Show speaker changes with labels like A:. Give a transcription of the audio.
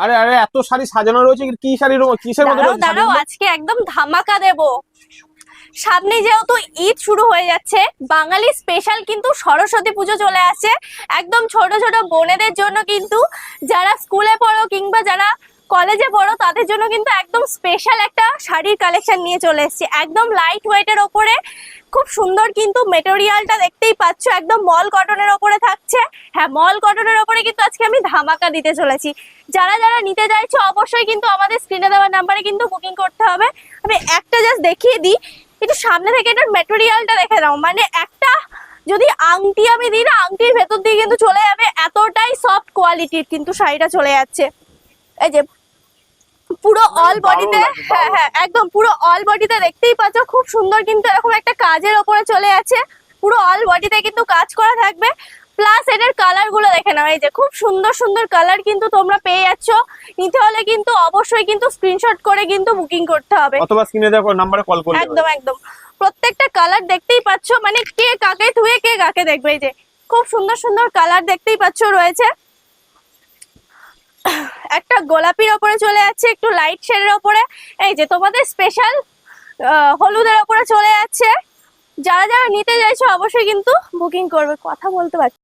A: আরে আরে এত শাড়ি সাজানো রয়েছে, কি শাড়ি কিসের মধ্যে
B: দাঁড়াও
A: রয়েছে
B: দাঁড়াও,
A: শাড়িগুলো?
B: আজকে একদম ধামাকা দেবো। সামনে যেহেতু ঈদ শুরু হয়ে যাচ্ছে, বাঙালি স্পেশাল কিন্তু সরস্বতী পুজো চলে আসছে। একদম ছোট ছোট বোনেদের জন্য কিন্তু, যারা স্কুলে পড়ো কিংবা যারা কলেজে পড়ো তাদের জন্য কিন্তু একদম স্পেশাল একটা শাড়ির কালেকশন নিয়ে চলে এসেছি। একদম লাইট ওয়েটের ওপরে খুব সুন্দর, কিন্তু মেটেরিয়ালটা দেখতেই পাচ্ছ একদম মল কটনের ওপরে থাকছে। হ্যাঁ, মল কটনের ওপরে কিন্তু আজকে আমি ধামাকা দিতে চলেছি। যারা যারা নিতে চাইছো অবশ্যই কিন্তু আমাদের স্ক্রিনে দেওয়া নাম্বারে কিন্তু বুকিং করতে হবে। আমি একটা জাস্ট দেখিয়ে দিই, একটু সামনে থেকে এটার মেটেরিয়ালটা দেখে নাও। মানে একটা যদি আংটি আমি দিই না, আংটির ভেতর দিয়ে কিন্তু চলে যাবে, এতটাই সফট কোয়ালিটির কিন্তু শাড়িটা চলে যাচ্ছে। এই যে পুরো অল বডিতে, হ্যাঁ হ্যাঁ একদম পুরো অল বডিতে দেখতেই পাচ্ছ খুব সুন্দর, কিন্তু এরকম একটা কাজের ওপরে চলে আছে। পুরো অল বডিতে কিন্তু কাজ করা থাকবে। প্লাস এটার কালার গুলো দেখে নাও, এই যে খুব সুন্দর সুন্দর কালার কিন্তু তোমরা পেয়ে যাচ্ছ। নিতে হলে কিন্তু অবশ্যই কিন্তু স্ক্রিনশট করে কিন্তু বুকিং করতে হবে,
A: অথবা স্ক্রিনে দেওয়া নাম্বারে কল করলে
B: একদম একদম। প্রত্যেকটা কালার দেখতেই পাচ্ছ, মানে কে কাকে ধুয়ে কে কাকে দেখবে। এই যে খুব সুন্দর সুন্দর কালার দেখতেই পাচ্ছ রয়েছে। একটা গোলাপির ওপরে চলে যাচ্ছে, একটু লাইট শেডের ওপরে। এই যে তোমাদের স্পেশাল হলুদের ওপরে চলে যাচ্ছে। যারা যারা নিতে চাইছো অবশ্যই কিন্তু বুকিং করবে। কথা বলতে পারছি।